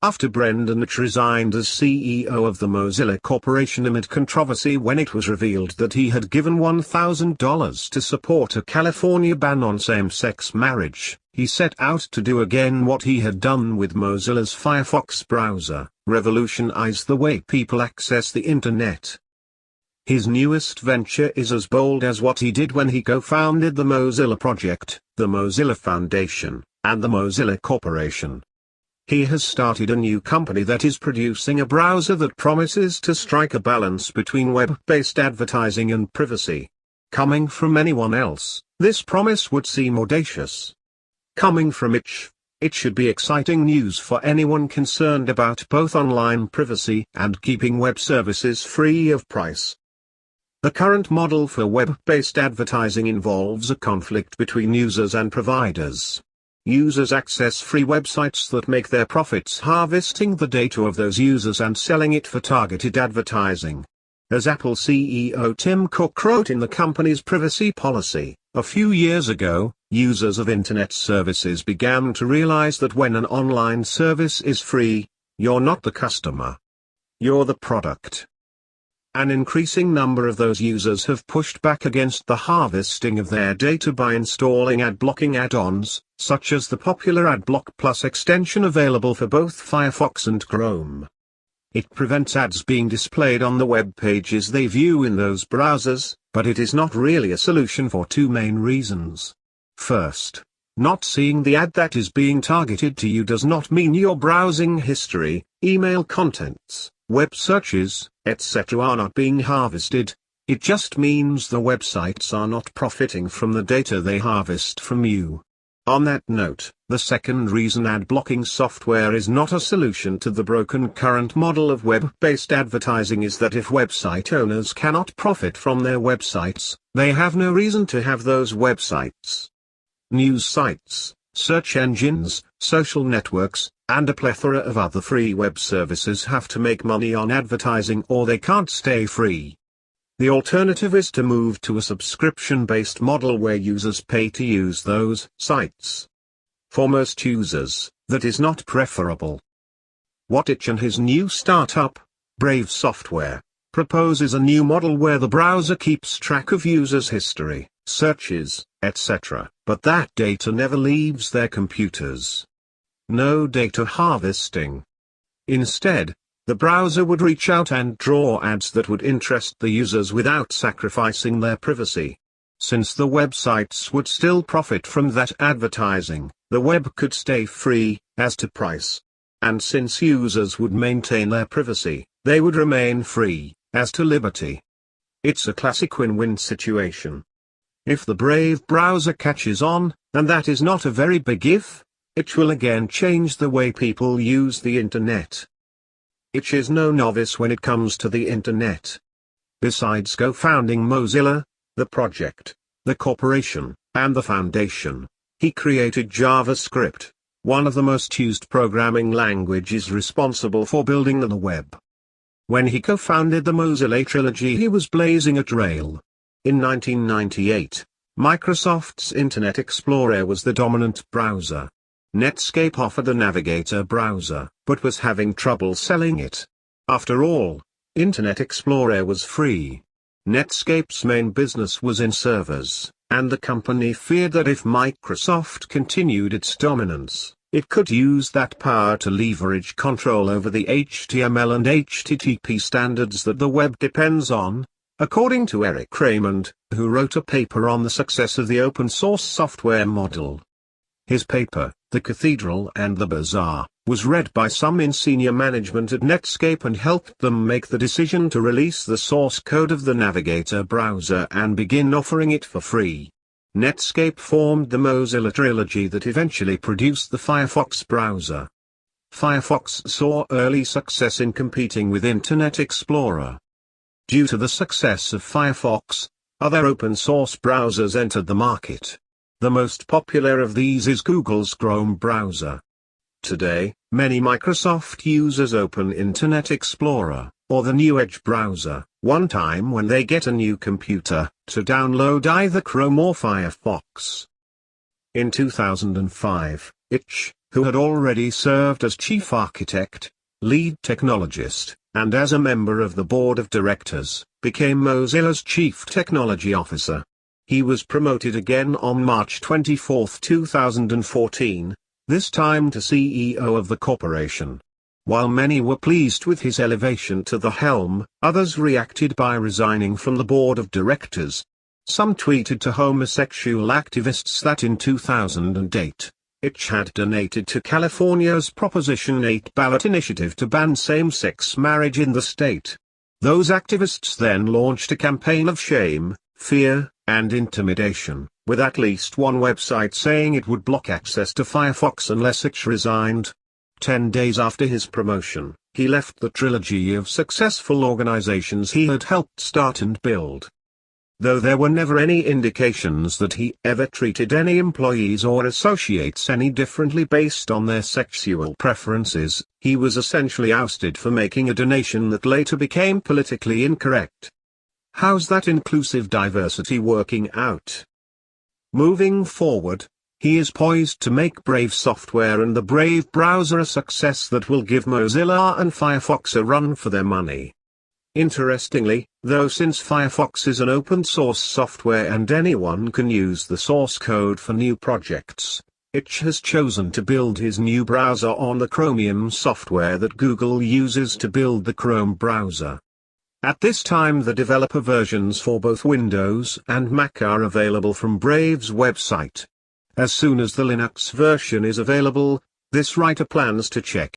After Brendan Eich resigned as CEO of the Mozilla Corporation amid controversy when it was revealed that he had given $1,000 to support a California ban on same-sex marriage, he set out to do again what he had done with Mozilla's Firefox browser: revolutionize the way people access the internet. His newest venture is as bold as what he did when he co-founded the Mozilla Project, the Mozilla Foundation, and the Mozilla Corporation. He has started a new company that is producing a browser that promises to strike a balance between web-based advertising and privacy. Coming from anyone else, this promise would seem audacious. Coming from Eich, it should be exciting news for anyone concerned about both online privacy and keeping web services free of price. The current model for web-based advertising involves a conflict between users and providers. Users access free websites that make their profits harvesting the data of those users and selling it for targeted advertising. As Apple CEO Tim Cook wrote in the company's privacy policy, a few years ago, users of internet services began to realize that when an online service is free, you're not the customer. You're the product. An increasing number of those users have pushed back against the harvesting of their data by installing ad-blocking add-ons, such as the popular AdBlock Plus extension available for both Firefox and Chrome. It prevents ads being displayed on the web pages they view in those browsers, but it is not really a solution for two main reasons. First, not seeing the ad that is being targeted to you does not mean your browsing history, email contents, web searches, etc. are not being harvested. It just means the websites are not profiting from the data they harvest from you. On that note, the second reason ad blocking software is not a solution to the broken current model of web-based advertising is that if website owners cannot profit from their websites, they have no reason to have those websites. News sites, search engines, social networks, and a plethora of other free web services have to make money on advertising or they can't stay free. The alternative is to move to a subscription-based model where users pay to use those sites. For most users, that is not preferable. What Eich and his new startup, Brave Software, proposes a new model where the browser keeps track of users' history, searches, etc., but that data never leaves their computers. No data harvesting. Instead, the browser would reach out and draw ads that would interest the users without sacrificing their privacy. Since the websites would still profit from that advertising, the web could stay free, as to price. And since users would maintain their privacy, they would remain free, as to liberty. It's a classic win-win situation. If the Brave browser catches on, and that is not a very big if, it will again change the way people use the internet. Eich is no novice when it comes to the internet. Besides co-founding Mozilla, the project, the corporation, and the foundation, he created JavaScript, one of the most used programming languages responsible for building the web. When he co-founded the Mozilla trilogy, he was blazing a trail. In 1998, Microsoft's Internet Explorer was the dominant browser. Netscape offered a Navigator browser, but was having trouble selling it. After all, Internet Explorer was free. Netscape's main business was in servers, and the company feared that if Microsoft continued its dominance, it could use that power to leverage control over the HTML and HTTP standards that the web depends on. According to Eric Raymond, who wrote a paper on the success of the open-source software model. His paper, The Cathedral and the Bazaar, was read by some in senior management at Netscape and helped them make the decision to release the source code of the Navigator browser and begin offering it for free. Netscape formed the Mozilla trilogy that eventually produced the Firefox browser. Firefox saw early success in competing with Internet Explorer. Due to the success of Firefox, other open-source browsers entered the market. The most popular of these is Google's Chrome browser. Today, many Microsoft users open Internet Explorer, or the new Edge browser, one time when they get a new computer, to download either Chrome or Firefox. In 2005, Eich, who had already served as chief architect, lead technologist, and as a member of the board of directors, became Mozilla's chief technology officer. He was promoted again on March 24, 2014, this time to CEO of the corporation. While many were pleased with his elevation to the helm, others reacted by resigning from the board of directors. Some tweeted to homosexual activists that in 2008, Eich had donated to California's Proposition 8 ballot initiative to ban same-sex marriage in the state. Those activists then launched a campaign of shame, fear, and intimidation, with at least one website saying it would block access to Firefox unless Eich resigned. 10 days after his promotion, he left the trilogy of successful organizations he had helped start and build. Though there were never any indications that he ever treated any employees or associates any differently based on their sexual preferences, he was essentially ousted for making a donation that later became politically incorrect. How's that inclusive diversity working out? Moving forward, he is poised to make Brave software and the Brave browser a success that will give Mozilla and Firefox a run for their money. Interestingly, though, since Firefox is an open-source software and anyone can use the source code for new projects, Eich has chosen to build his new browser on the Chromium software that Google uses to build the Chrome browser. At this time, the developer versions for both Windows and Mac are available from Brave's website. As soon as the Linux version is available, this writer plans to check